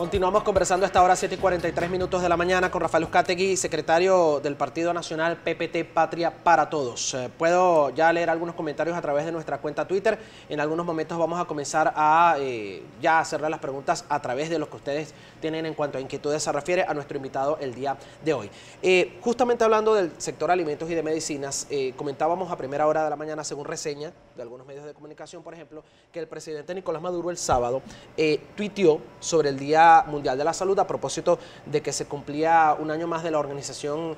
Continuamos conversando a esta hora, 7:43 de la mañana, con Rafael Uzcategui, secretario del Partido Nacional PPT Patria para Todos. Puedo ya leer algunos comentarios a través de nuestra cuenta Twitter. En algunos momentos vamos a comenzar a ya hacerle las preguntas a través de lo que ustedes tienen en cuanto a inquietudes se refiere a nuestro invitado el día de hoy. Justamente hablando del sector alimentos y de medicinas, comentábamos a primera hora de la mañana, según reseña de algunos medios de comunicación, por ejemplo, que el presidente Nicolás Maduro el sábado tuiteó sobre el Día Mundial de la Salud a propósito de que se cumplía un año más de la Organización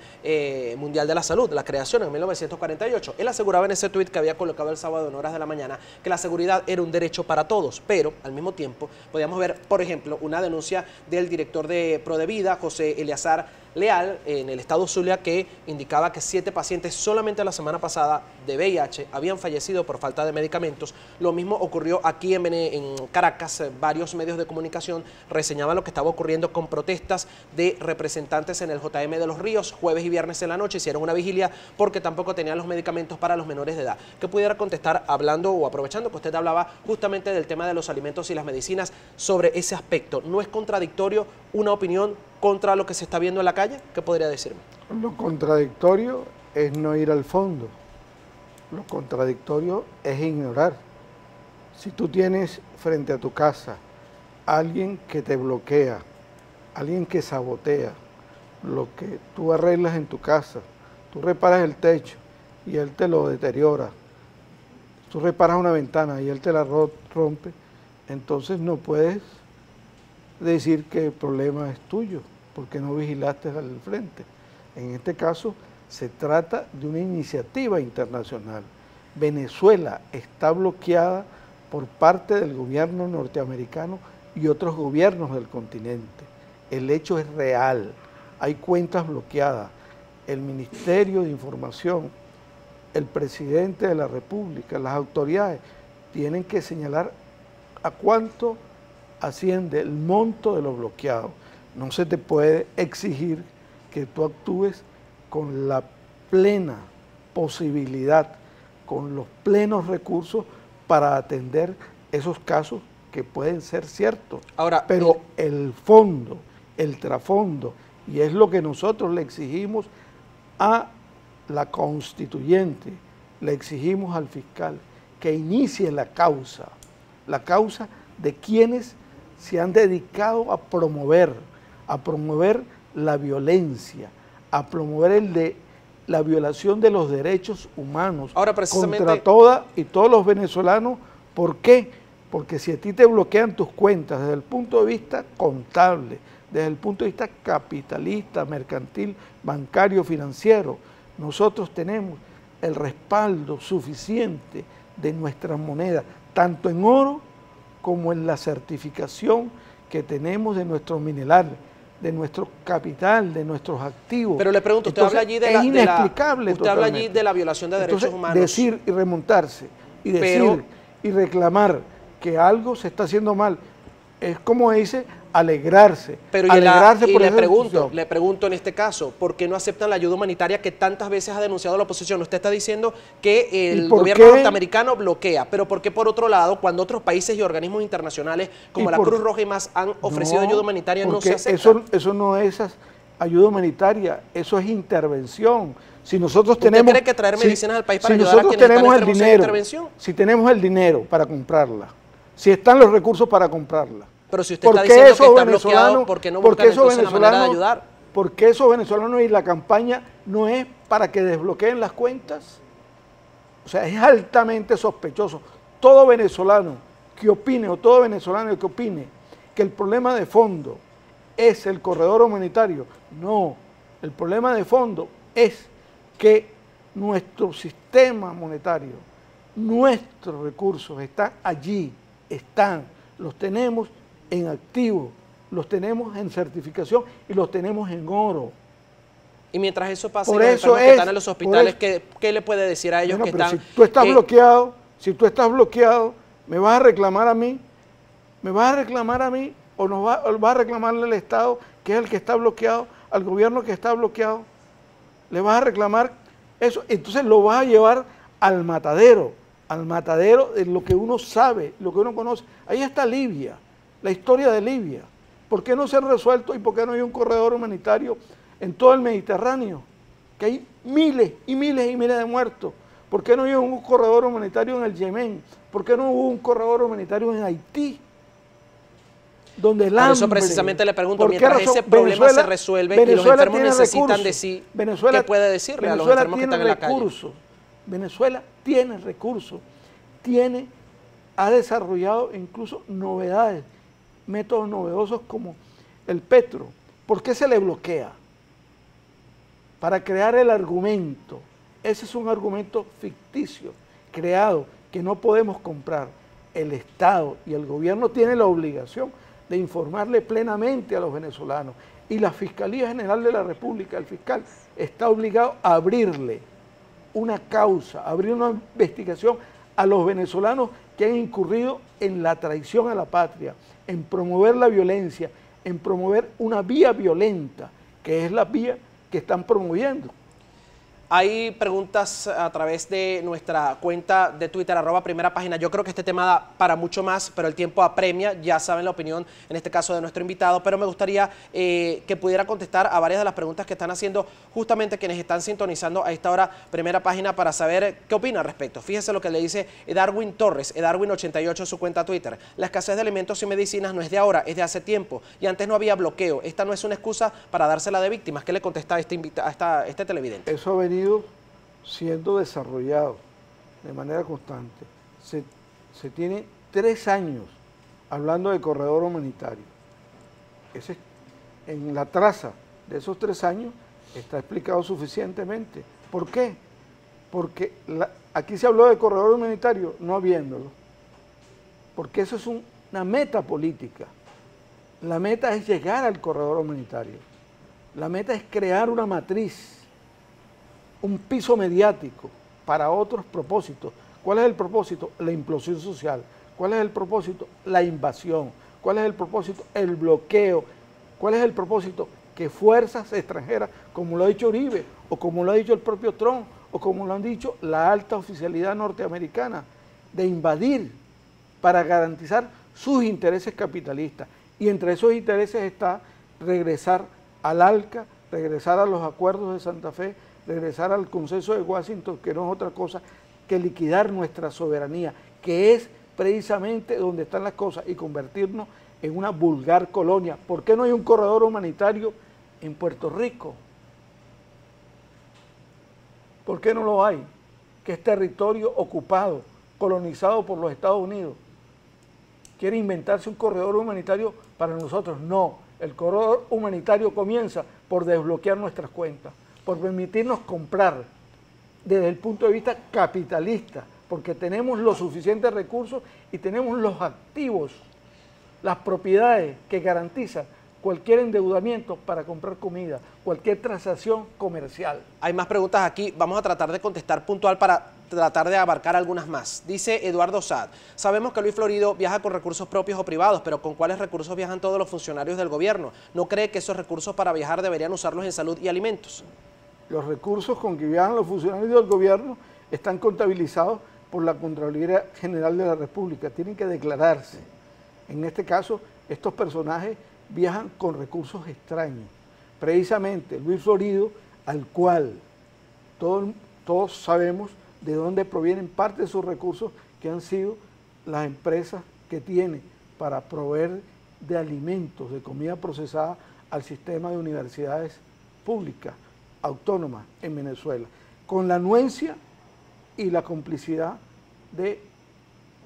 Mundial de la Salud, la creación en 1948. Él aseguraba en ese tuit que había colocado el sábado en horas de la mañana que la seguridad era un derecho para todos, pero al mismo tiempo podíamos ver, por ejemplo, una denuncia del director de Prodevida, José Eleazar Leal, en el estado Zulia, que indicaba que 7 pacientes solamente la semana pasada de VIH habían fallecido por falta de medicamentos. Lo mismo ocurrió aquí en Caracas. Varios medios de comunicación reseñaban lo que estaba ocurriendo con protestas de representantes en el JM de Los Ríos. Jueves y viernes en la noche hicieron una vigilia porque tampoco tenían los medicamentos para los menores de edad. ¿Qué pudiera contestar hablando o aprovechando que usted hablaba justamente del tema de los alimentos y las medicinas sobre ese aspecto? ¿No es contradictorio una opinión contra lo que se está viendo en la calle? ¿Qué podría decirme? Lo contradictorio es no ir al fondo. Lo contradictorio es ignorar. Si tú tienes frente a tu casa alguien que te bloquea, alguien que sabotea lo que tú arreglas en tu casa, tú reparas el techo y él te lo deteriora, tú reparas una ventana y él te la rompe, entonces no puedes decir que el problema es tuyo, porque no vigilaste al frente. En este caso se trata de una iniciativa internacional. Venezuela está bloqueada por parte del gobierno norteamericano y otros gobiernos del continente. El hecho es real, hay cuentas bloqueadas. El Ministerio de Información, el presidente de la República, las autoridades tienen que señalar a cuánto asciende el monto de los bloqueados. No se te puede exigir que tú actúes con la plena posibilidad, con los plenos recursos para atender esos casos que pueden ser ciertos. Ahora, pero el fondo, el trasfondo, y es lo que nosotros le exigimos a la constituyente, le exigimos al fiscal que inicie la causa de quienes se han dedicado a promover la violencia, a promover la violación de los derechos humanos. Ahora, precisamente, contra todas y todos los venezolanos. ¿Por qué? Porque si a ti te bloquean tus cuentas desde el punto de vista contable, desde el punto de vista capitalista, mercantil, bancario, financiero, nosotros tenemos el respaldo suficiente de nuestras monedas, tanto en oro como en la certificación que tenemos de nuestros minerales, de nuestro capital, de nuestros activos. Pero le pregunto, usted habla allí de la violación de derechos humanos. Decir y remontarse, y decir y reclamar que algo se está haciendo mal, es como dice, alegrarse. Pero le pregunto en este caso, ¿por qué no aceptan la ayuda humanitaria que tantas veces ha denunciado la oposición? Usted está diciendo que el gobierno norteamericano bloquea, pero ¿por qué por otro lado, cuando otros países y organismos internacionales como la Cruz Roja y más han ofrecido ayuda humanitaria, no se acepta? Eso no es ayuda humanitaria, eso es intervención. Si nosotros tenemos, ¿usted cree que traer medicinas al país para ayudar a quienes están enfermos es intervención? Si tenemos el dinero para comprarla, si están los recursos para comprarla. Pero si usted está diciendo que está bloqueado, ¿por qué no buscan entonces la manera de ayudar? Porque esos venezolanos y la campaña no es para que desbloqueen las cuentas. O sea, es altamente sospechoso. Todo venezolano que opine o todo venezolano que opine que el problema de fondo es el corredor humanitario, no. El problema de fondo es que nuestro sistema monetario, nuestros recursos están allí, los tenemos en activo, los tenemos en certificación y los tenemos en oro. Y mientras eso pasa, los enfermos que están en los hospitales, ¿qué le puede decir a ellos que están? Si tú estás bloqueado, ¿me vas a reclamar a mí? ¿Me vas a reclamar a mí o vas a reclamarle al Estado, que es el que está bloqueado, al gobierno que está bloqueado? ¿Le vas a reclamar eso? Entonces lo vas a llevar al matadero de lo que uno sabe, lo que uno conoce. Ahí está Libia, la historia de Libia. ¿Por qué no se han resuelto y por qué no hay un corredor humanitario en todo el Mediterráneo? Que hay miles y miles y miles de muertos. ¿Por qué no hay un corredor humanitario en el Yemen? ¿Por qué no hubo un corredor humanitario en Haití? Donde el hambre, por eso precisamente le pregunto, mientras ese problema se resuelve y los enfermos necesitan de sí, ¿qué puede decirle a los enfermos que están en la calle? Venezuela tiene recursos, ha desarrollado incluso novedades, métodos novedosos como el petro. ¿Por qué se le bloquea? Para crear el argumento. Ese es un argumento ficticio, creado, que no podemos comprar. El Estado y el gobierno tienen la obligación de informarle plenamente a los venezolanos. Y la Fiscalía General de la República, el fiscal, está obligado a abrirle una causa, a abrir una investigación a los venezolanos que han incurrido en la traición a la patria, en promover la violencia, en promover una vía violenta, que es la vía que están promoviendo. Hay preguntas a través de nuestra cuenta de Twitter, @primerapágina. Yo creo que este tema da para mucho más, pero el tiempo apremia. Ya saben la opinión, en este caso, de nuestro invitado, pero me gustaría que pudiera contestar a varias de las preguntas que están haciendo justamente quienes están sintonizando a esta hora Primera Página para saber qué opina al respecto. Fíjese lo que le dice Edarwin Torres, Edarwin88 en su cuenta Twitter. La escasez de alimentos y medicinas no es de ahora, es de hace tiempo. Y antes no había bloqueo. Esta no es una excusa para dársela de víctimas. ¿Qué le contesta a este televidente? Eso ha venido siendo desarrollado de manera constante. Se tiene 3 años hablando de corredor humanitario. En la traza de esos 3 años está explicado suficientemente. ¿Por qué? Porque aquí se habló de corredor humanitario no habiéndolo. Porque eso es una meta política. La meta es llegar al corredor humanitario. La meta es crear una matriz, un piso mediático para otros propósitos. ¿Cuál es el propósito? La implosión social. ¿Cuál es el propósito? La invasión. ¿Cuál es el propósito? El bloqueo. ¿Cuál es el propósito? Que fuerzas extranjeras, como lo ha dicho Uribe, o como lo ha dicho el propio Trump, o como lo han dicho la alta oficialidad norteamericana, de invadir para garantizar sus intereses capitalistas. Y entre esos intereses está regresar al ALCA, regresar a los acuerdos de Santa Fe, regresar al consenso de Washington, que no es otra cosa que liquidar nuestra soberanía, que es precisamente donde están las cosas, y convertirnos en una vulgar colonia. ¿Por qué no hay un corredor humanitario en Puerto Rico? ¿Por qué no lo hay? Que es territorio ocupado, colonizado por los Estados Unidos. ¿Quiere inventarse un corredor humanitario para nosotros? No, el corredor humanitario comienza por desbloquear nuestras cuentas, por permitirnos comprar desde el punto de vista capitalista, porque tenemos los suficientes recursos y tenemos los activos, las propiedades que garantizan cualquier endeudamiento para comprar comida, cualquier transacción comercial. Hay más preguntas aquí, vamos a tratar de contestar puntual para tratar de abarcar algunas más. Dice Eduardo Saad, sabemos que Luis Florido viaja con recursos propios o privados, pero ¿con cuáles recursos viajan todos los funcionarios del gobierno? ¿No cree que esos recursos para viajar deberían usarlos en salud y alimentos? Los recursos con que viajan los funcionarios del gobierno están contabilizados por la Contraloría General de la República, tienen que declararse. En este caso, estos personajes viajan con recursos extraños. Precisamente Luis Florido, al cual todos sabemos de dónde provienen parte de sus recursos, que han sido las empresas que tiene para proveer de alimentos, de comida procesada al sistema de universidades públicas, autónomas en Venezuela, con la anuencia y la complicidad de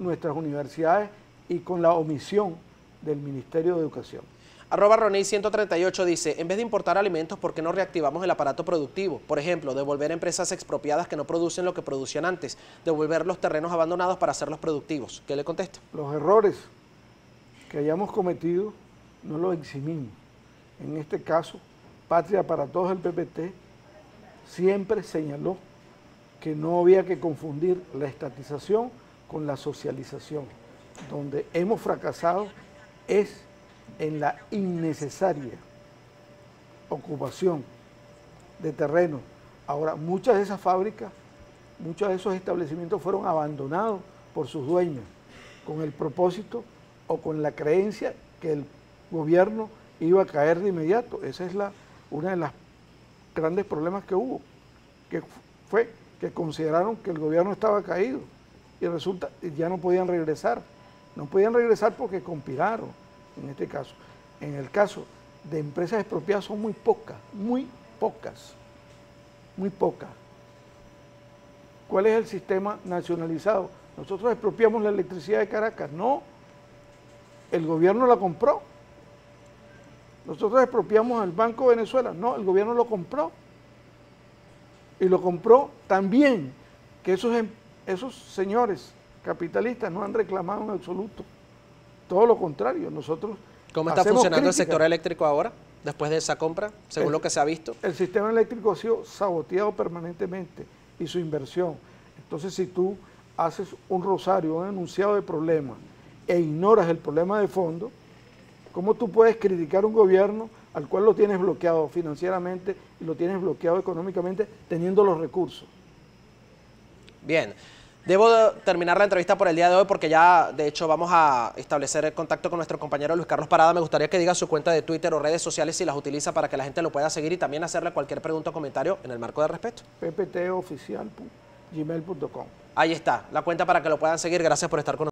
nuestras universidades y con la omisión del Ministerio de Educación. @Roney138 dice, en vez de importar alimentos, ¿por qué no reactivamos el aparato productivo? Por ejemplo, devolver empresas expropiadas que no producen lo que producían antes, devolver los terrenos abandonados para hacerlos productivos. ¿Qué le contesta? Los errores que hayamos cometido no los eximimos. En este caso, Patria para Todos, el PPT, siempre señaló que no había que confundir la estatización con la socialización. Donde hemos fracasado es en la innecesaria ocupación de terreno. Ahora, muchas de esas fábricas, muchos de esos establecimientos fueron abandonados por sus dueños con el propósito o con la creencia que el gobierno iba a caer de inmediato. Esa es una de las grandes problemas que hubo, que fue que consideraron que el gobierno estaba caído y resulta que ya no podían regresar. No podían regresar porque conspiraron, en este caso. En el caso de empresas expropiadas son muy pocas, muy pocas, muy pocas. ¿Cuál es el sistema nacionalizado? Nosotros expropiamos la electricidad de Caracas. No, el gobierno la compró. Nosotros expropiamos el Banco de Venezuela. No, el gobierno lo compró. Y lo compró también, que esos señores capitalistas no han reclamado en absoluto. Todo lo contrario, nosotros ¿Cómo está funcionando el sector eléctrico ahora, después de esa compra, según lo que se ha visto? El sistema eléctrico ha sido saboteado permanentemente y su inversión. Entonces, si tú haces un rosario, un enunciado de problemas e ignoras el problema de fondo, ¿cómo tú puedes criticar un gobierno al cual lo tienes bloqueado financieramente y lo tienes bloqueado económicamente teniendo los recursos? Bien, debo terminar la entrevista por el día de hoy porque ya, de hecho, vamos a establecer el contacto con nuestro compañero Luis Carlos Parada. Me gustaría que diga su cuenta de Twitter o redes sociales si las utiliza para que la gente lo pueda seguir y también hacerle cualquier pregunta o comentario en el marco de respeto. pptoficial.gmail.com. Ahí está, la cuenta para que lo puedan seguir. Gracias por estar con nosotros.